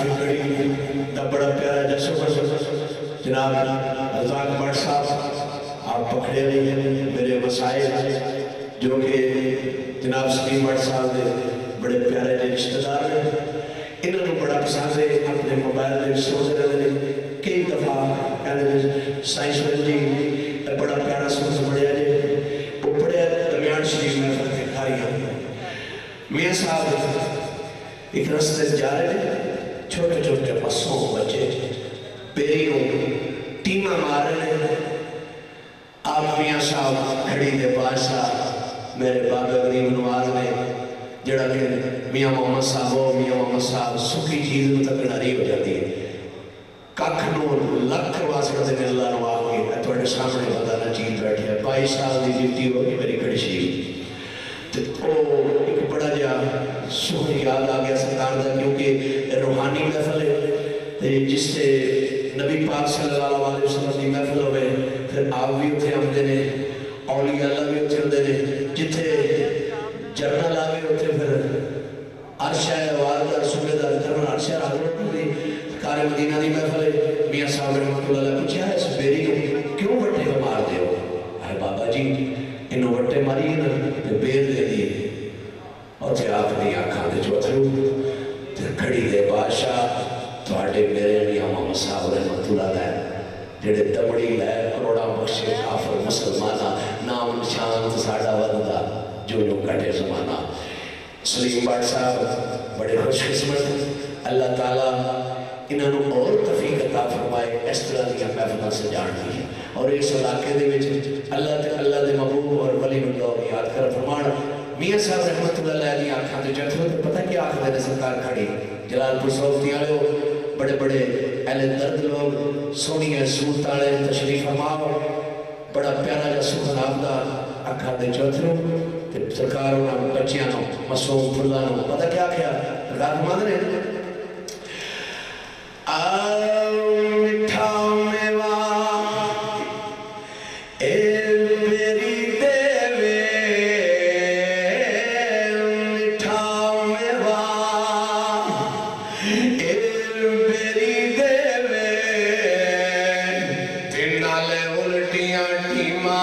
حافظ گڑی دا بڑا پیارا جسو جناب رزاق بٹ صاحب آپ پکڑے رہی میرے وسائل جو کہ جناب سلیم بٹ صاحب دے بڑے پیارے رشتہ دار ہیں انہوں نے بڑا پسند ہے اپنے موبائل میں سوچ رہے ہیں کئی دفعہ کہنے سائنس میں جی بڑا پیارا سوچ بڑھیا جی وہ بڑے درمیان شریف میں فرق کھا رہی ہیں میاں صاحب ایک رستے جا رہے ہیں چھوٹے چھوٹے بسوں بچے پیریوں ٹیمہ مار رہے ہیں آپ میاں صاحب کھڑی دے بادشاہ میرے بابا غریب نواز نے جڑا کہ میاں محمد صاحب ہو میاں محمد صاحب سکھی چیز میں تک لڑائی ہو جاتی ہے ککھنوں لکھ واسطے دے اللہ نواز کے تھوڑے سامنے بندہ نہ چیز بیٹھے ہے 22 سال دی ڈیوٹی ہوگی میری کھڑی شریف تو ایک بڑا جا سونی یاد آ گیا سرکار دا کیونکہ روحانی محفل ہے جس سے نبی پاک صلی اللہ علیہ وسلم کی محفل ہوئے پھر آپ بھی اتھے ہم دینے اولیاء اللہ بھی اتھے ہم دینے جتھے جرنل آگے ہوتے پھر عرشہ واردہ رسول دا درمان عرشہ حضرت ہوئی کار مدینہ دی محفل ہے میاں صاحب رحمت اللہ علیہ پوچھا ہے اس بیری کو کیوں وٹے کو مار دے ہو اے بابا جی انہوں وٹے ماری نا تے بیر دے دیئے اور تے آپ نے آنکھاں دے جو اتھرو تے کھڑی دے بادشاہ تھوڑے میرے میاں محمد صاحب رحمت اللہ علیہ جڑے دبڑی لے کروڑا بخشے کافر مسلمانہ نام نشان ساڑا ودہ جو کٹے زمانہ سلیم بٹ صاحب بڑے خوش قسمت اللہ تعالیٰ انہوں اور توفیق عطا فرمائے اس طرح دیا محفلہ سے جان دی اور اس علاقے دے وچ اللہ دے محبوب اور ولی اللہ یاد کر فرمان میاں صاحب رحمت اللہ علیہ آنکھاں دے جت ہو تو پتہ کیا آنکھ دے سرکار کھڑی جلال پور صوفتی آلے ہو بڑے بڑے اہل درد لوگ سونی ہے سورت آلے تشریف فرماؤ بڑا پیارا جا سخن آبدہ آنکھاں دے جت ہو سرکار انہوں بچیاں نو مسوم پھلا نو پتہ کیا کیا سرکار فرمان رہے مٹھا میوا اے میری دیوے مٹھا میوا اے میری دیوے تنالے الٹیاں ٹیماں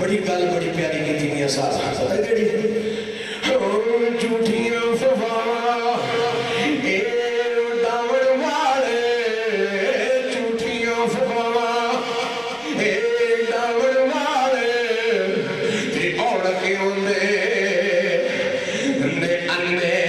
بڑی گل بڑی پیاری کی تھی میاں صاحب پتہ کیڑی جھوٹیاں فوا اے ڈاون والے جھوٹیاں فوا اے ڈاون والے تے اوڑ کے اوندے نے انے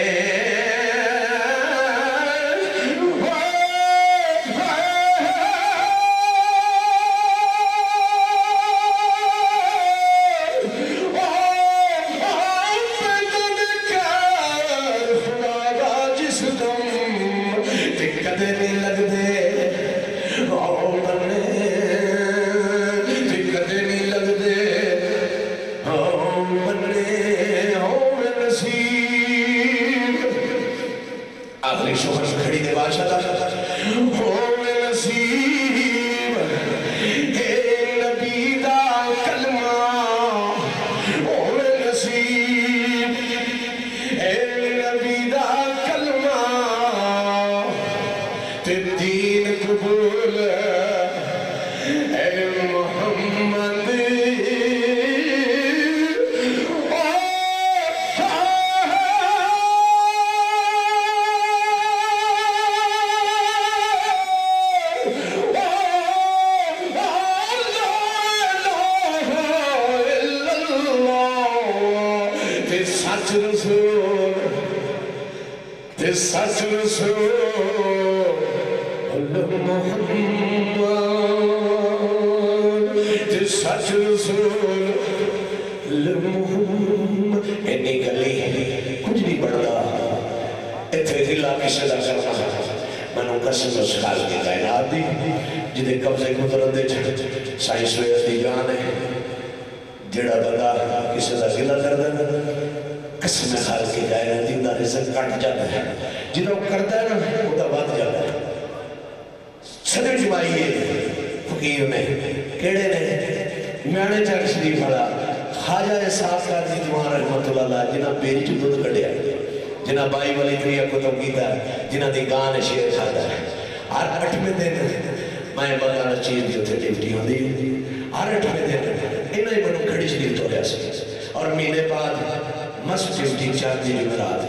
بادشاہ دا ہوے نصیب اے نبی دا کلمہ ہوے نصیب اے نبی دا کلمہ تے دین قبول اے محمد سچ رسول محمد سچ رسول محمد اینی گلی کچھ نہیں بڑھتا اتھے دلہ کسی دا کرنا منو قسم اس خال کی کائنات دی جدے قبضے قدرت دے سائنس ویس دی جان ہے جڑا بندہ کسی دا گلہ کر دے قسم خال کی کائنات دی دا رزق کٹ جاتا ہے جنہوں کرتا ہے نا وہ دا بات جاتا ہے صدر جمائی فقیر میں کیڑے نے میانے چاک شریف والا خواجہ احساس قادری دیوان رحمت اللہ جنہ بیری چو دودھ کٹیا جنہ بائی والی دریا کو تو کیتا ہے جنہ دی گان شیر کھاتا ہے ہر 8ویں دن میں بغانا چیز دی ہوتے ڈیوٹی ہوں دی ہر 8ویں دن انہیں منو کھڑی شریف تو رہا سی اور مہینے بعد مست ڈیوٹی 4 دی جمعرات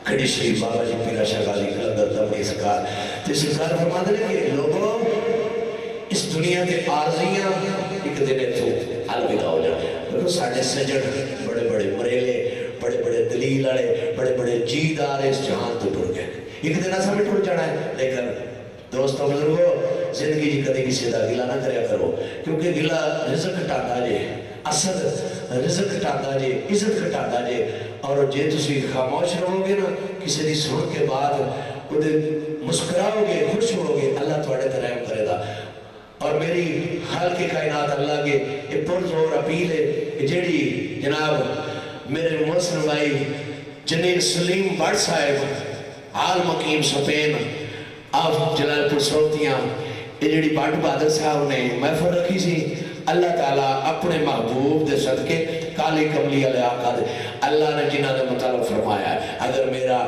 کھڑی شریف بابا جی پیرا شغالی کلندر دبنی سکار تو سکار فرما دے کہ لوگوں اس دنیا کے عارضیاں ایک دن تو الوداع ہو جائے لیکن ساڑھے سجڑ بڑے بڑے مریلے بڑے بڑے دلیل آڑے بڑے بڑے جیدار اس جہان تو ٹر گئے ایک دن ایسا میں ٹر جانا ہے لیکن دوستوں بزرگو زندگی جی کدھی کسی دا گلہ نہ کریا کرو کیونکہ گلہ رزق کٹاتا جے اسد رزق کٹاتا جے عزت کٹاتا جے اور جے تسی خاموش رہو گے نا کسی دی سن کے بعد مسکراؤ گے خوش ہو گے اللہ توڑے ترہم کرے دا اور میری حال کے کائنات اللہ کے پرز اور اپیل ہے جیڑی جناب میرے محسن بھائی جنیل سلیم بڑھ صاحب آل مقیم سپین آپ جلال پور سوتیاں یہ جیڑی باٹ بہادر صاحب نے محفل رکھی سی اللہ تعالیٰ اپنے محبوب دے صدقے کالی کملی علیہ آقا دے اللہ نے جنہ دے مطالب فرمایا ہے اگر میرا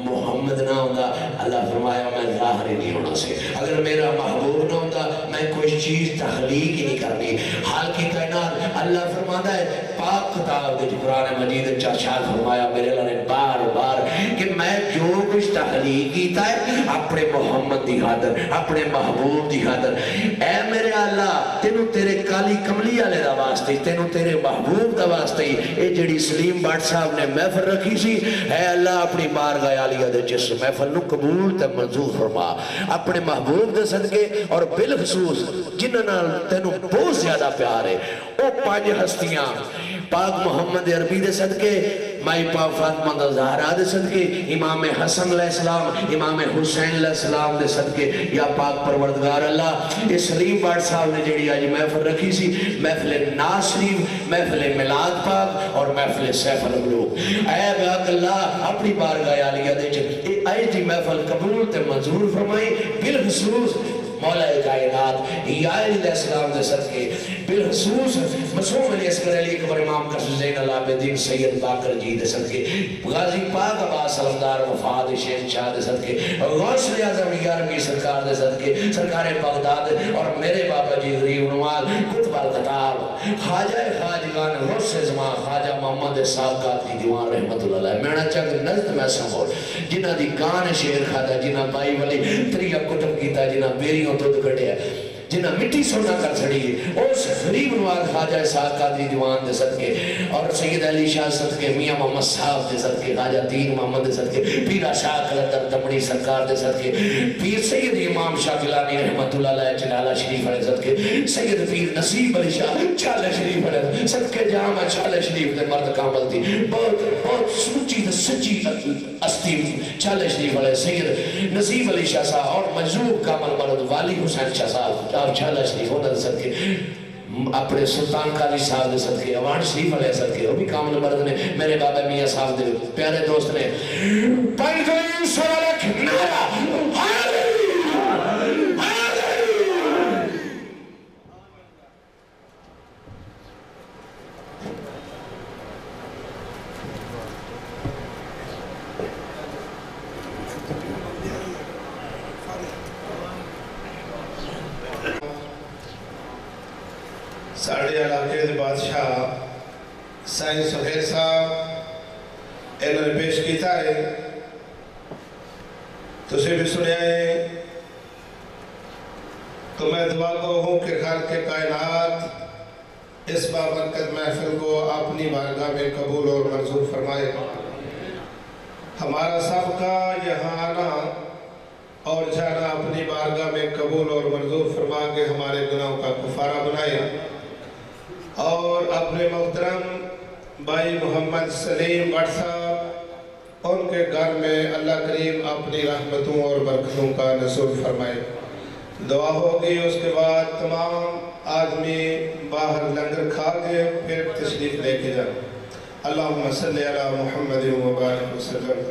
محمد نہ ہوتا اللہ فرمایا میں ظاہر ہی نہیں ہونا سے اگر میرا محبوب نہ ہوتا میں کوئی چیز تخلیق ہی نہیں کرنی حال کی کائنات اللہ فرماتا ہے پاک کتاب دے قرآن مجید چرشاد فرمایا میرے اللہ نے بار بار کہ میں جو کچھ تخلیق کیتا ہے اپنے محمد دی خاطر اپنے محبوب دی خاطر اے میرے اللہ تینوں تیرے کالی کملی والے دا واسطے تینوں تیرے محبوب دا واسطے اے جڑی سلیم بٹ صاحب نے محفل رکھی سی اے اللہ اپنی بارگاہ عالیہ دے جس محفل نو قبول تے منظور فرما اپنے محبوب دے صدقے اور بالخصوص جنہاں نال تینوں بہت زیادہ پیار ہے او 5 ہستیاں پاک محمد عربی دے صدقے مائی پاک فاطمہ دا زہرا دے صدقے امام حسن علیہ السلام امام حسین علیہ السلام دے صدقے یا پاک پروردگار اللہ اس سلیم بٹ صاحب نے جڑی آج محفل رکھی سی محفل ناز شریف محفل میلاد پاک اور محفل سیف الملوک اے بیاک اللہ اپنی بارگاہ عالیہ دے آج دی محفل قبول تے منظور فرمائی بالخصوص مولا کائنات یائل علیہ السلام دے صدقے بالخصوص مسعود علی اصغر علی اکبر امام قصر زین العابدین سید باقر جی دے صدقے غازی پاک عباس سلمدار وفاد شیخ شاہ دے صدقے غوث اعظم یارمی سرکار دے صدقے سرکار بغداد اور میرے بابا جی غریب نوال قطب القطاب خواجہ خواجگان غوث زمان خواجہ محمد صاحب قادری دیوان رحمت اللہ علیہ میرا چنگ نزد میں سمور جنہ دی گان شیر کھاتا جنہ بائی ولی تریہ کتب کیتا جنہ بیری تو دکھڑے ہیں جنہ مٹی سونا کر چھڑی ہے اس غریب نواز خواجہ صاحب قادری دیوان دے صدقے اور سید علی شاہ صدقے میاں محمد صاحب دے صدقے خواجہ دین محمد دے صدقے پیرا شاہ کلندر دمڑی سرکار دے صدقے پیر سید امام شاہ گلانی رحمت اللہ علیہ جلالہ شریف علیہ صدقے سید پیر نصیب علی شاہ چالہ شریف علیہ صدقے جامع چالہ شریف دے مرد کامل تھی بہت سوچی دے سچی استیم چالہ شریف علیہ سید نصیب علی شاہ صاحب اور مجذوب کامل مرد والی حسین شاہ صاحب اور چالہ شریف ہونا دے صدقے اپنے سلطان قاضی صاحب دے صدقے اوان شریف علیہ صدقے وہ بھی کامل مرد نے میرے بابا میاں صاحب دے پیارے دوست نے پائن گئی سوالک نارا ساڑھے علاقے دے بادشاہ سائن سفیر صاحب انہوں نے پیش کیتا ہے تو سے بھی سنیا ہے تو میں دعا کو ہوں کہ خالق کائنات اس بابرکت محفل کو اپنی بارگاہ میں قبول اور منظور فرمائے. ہمارا سب کا یہاں آنا اور جانا اپنی بارگاہ میں قبول اور منظور فرما کے ہمارے گناہوں کا کفارہ بنائے اور اپنے محترم بھائی محمد سلیم بٹ صاحب ان کے گھر میں اللہ کریم اپنی رحمتوں اور برکتوں کا نزول فرمائے. دعا ہوگی اس کے بعد تمام آدمی باہر لنگر کھا کے پھر تشریف لے کے جائیں. اللہم صلی علی محمد و بارک وسلم.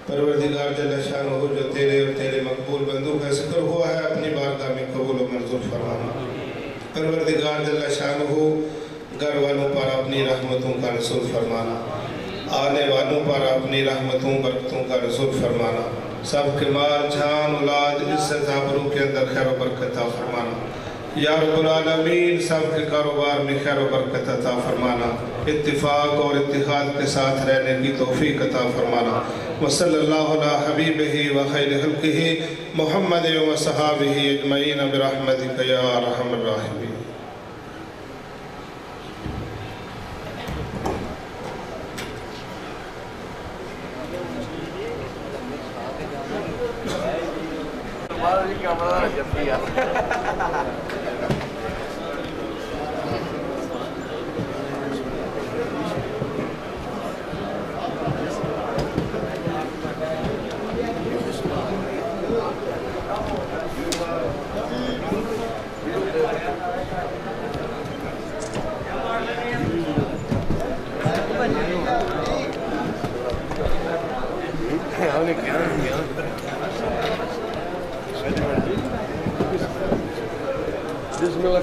پروردگار جل شانہ جو تیرے اور تیرے مقبول بندوں کا ذکر ہوا ہے اپنی بارگاہ میں قبول و منظور فرمانا. پروردگار جل شانہ گھر والوں پر اپنی رحمتوں کا نزول فرمانا, آنے والوں پر اپنی رحمتوں برکتوں کا نزول فرمانا. سب کے مال جان اولاد عزت آبرو کے اندر خیر و برکت عطا فرمانا. یا رب العالمین سب کے کاروبار میں خیر و برکت عطا فرمانا. اتفاق اور اتحاد کے ساتھ رہنے کی توفیق عطا فرمانا. وصلی اللہ علی حبیبہ و خیر خلقہ محمد و صحابہ اجمعین برحمتک یا ارحم الراحمین. بسم اللہ